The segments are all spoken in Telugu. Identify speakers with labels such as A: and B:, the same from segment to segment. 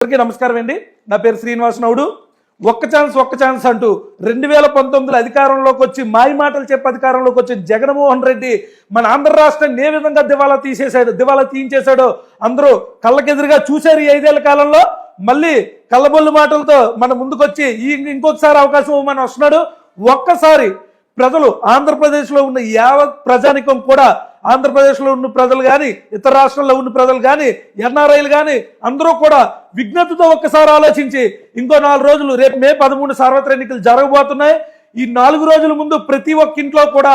A: అందరికీ నమస్కారం అండి. నా పేరు శ్రీనివాసనవుడు. ఒక్క ఛాన్స్ అంటూ 2019 అధికారంలోకి వచ్చి మాయ మాటలు చెప్పి అధికారంలోకి వచ్చి జగన్మోహన్ రెడ్డి మన ఆంధ్ర రాష్ట్రాన్ని ఏ విధంగా దివాలా తీయించేశాడో అందరూ కళ్ళకెదురుగా చూశారు. ఈ 5 ఏళ్ల కాలంలో మళ్ళీ కళ్ళబొల్లు మాటలతో మన ముందుకొచ్చి ఇంకొకసారి అవకాశం ఇవ్వమని వస్తున్నాడు. ఒక్కసారి ప్రజలు ఆంధ్రప్రదేశ్లో ఉన్న యావత్ ప్రజానికం కూడా, ఆంధ్రప్రదేశ్లో ఉన్న ప్రజలు కానీ, ఇతర రాష్ట్రాల్లో ఉన్న ప్రజలు కానీ, ఎన్ఆర్ఐలు కానీ అందరూ కూడా విజ్ఞతతో ఒక్కసారి ఆలోచించి ఇంకో 4 రోజులు, రేపు మే 13 సార్వత్రిక ఎన్నికలు జరగబోతున్నాయి. ఈ 4 రోజుల ముందు ప్రతి ఒక్క ఇంట్లో కూడా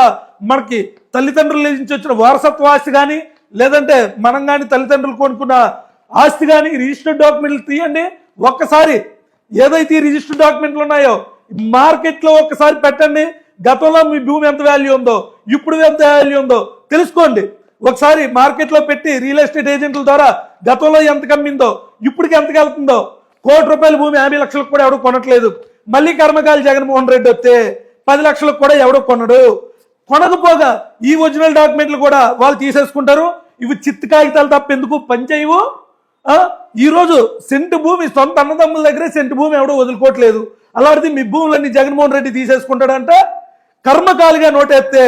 A: మనకి తల్లిదండ్రుల నుంచి వచ్చిన వారసత్వ ఆస్తి కానీ, లేదంటే మనం కానీ తల్లిదండ్రులు కొనుక్కున్న ఆస్తి కానీ రిజిస్టర్డ్ డాక్యుమెంట్లు తీయండి. ఒక్కసారి ఏదైతే ఈ రిజిస్టర్డ్ డాక్యుమెంట్లు ఉన్నాయో మార్కెట్లో ఒక్కసారి పెట్టండి. గతంలో మీ భూమి ఎంత వాల్యూ ఉందో, ఇప్పుడు ఎంత వాల్యూ ఉందో తెలుసుకోండి. ఒకసారి మార్కెట్లో పెట్టి రియల్ ఎస్టేట్ ఏజెంట్ల ద్వారా గతంలో ఎంత కమ్మిందో, ఇప్పటికి ఎంతకు వెళ్తుందో. ₹1 కోటి భూమి 50 లక్షలకు కూడా ఎవడో కొనట్లేదు. మళ్ళీ కర్మకాయలు జగన్మోహన్ రెడ్డి వస్తే 10 లక్షలకు కూడా ఎవడో కొనడు. కొనకపోగా ఈ ఒరిజినల్ డాక్యుమెంట్లు కూడా వాళ్ళు తీసేసుకుంటారు. ఇవి చిత్తు కాగితాలు తప్ప ఎందుకు పనిచేయవు. ఈరోజు సెంటు భూమి సొంత అన్నదమ్ముల దగ్గరే సెంటు భూమి ఎవడో వదులుకోవట్లేదు. అలాంటిది మీ భూములన్నీ జగన్మోహన్ రెడ్డి తీసేసుకుంటాడంట. కర్మకాలిగా నోటెత్తే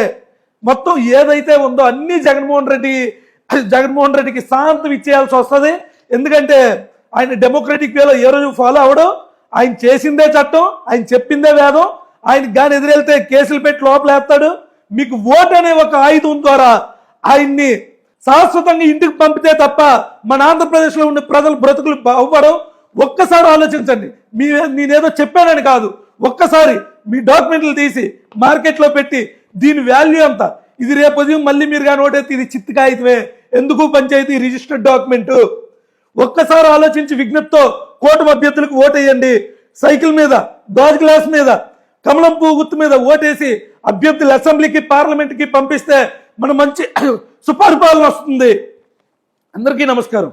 A: మొత్తం ఏదైతే ఉందో అన్ని జగన్మోహన్ రెడ్డికి శాంతం ఇచ్చేయాల్సి వస్తుంది. ఎందుకంటే ఆయన డెమోక్రటిక్ వేలో ఏ రోజు ఫాలో అవడం. ఆయన చేసిందే చట్టం, ఆయన చెప్పిందే వేదం. ఆయనకి కానీ ఎదురెళ్తే కేసులు పెట్టి లోపలేస్తాడు. మీకు ఓటు అనే ఒక ఆయుధం ద్వారా ఆయన్ని శాశ్వతంగా ఇంటికి పంపితే తప్ప మన ఆంధ్రప్రదేశ్లో ఉన్న ప్రజలు బ్రతుకులు బాగుపడవు. ఒక్కసారి ఆలోచించండి. నేనేదో చెప్పానని కాదు, ఒక్కసారి మీ డాక్యుమెంట్లు తీసి మార్కెట్లో పెట్టి దీని వాల్యూ ఎంత, ఇది రేపు మళ్ళీ మీరు కానీ ఓటైతే ఇది చిత్తు కాగితమే, ఎందుకు పంచాయతీ రిజిస్టర్డ్ డాక్యుమెంట్. ఒక్కసారి ఆలోచించి విజ్ఞప్తితో కూటమి అభ్యర్థులకు ఓటేయండి. సైకిల్ మీద, గాజు గ్లాస్ మీద, కమలం పువ్వు గుర్తు మీద ఓటేసి అభ్యర్థులు అసెంబ్లీకి, పార్లమెంట్కి పంపిస్తే మన మంచి సుపరిపాలన వస్తుంది. అందరికీ నమస్కారం.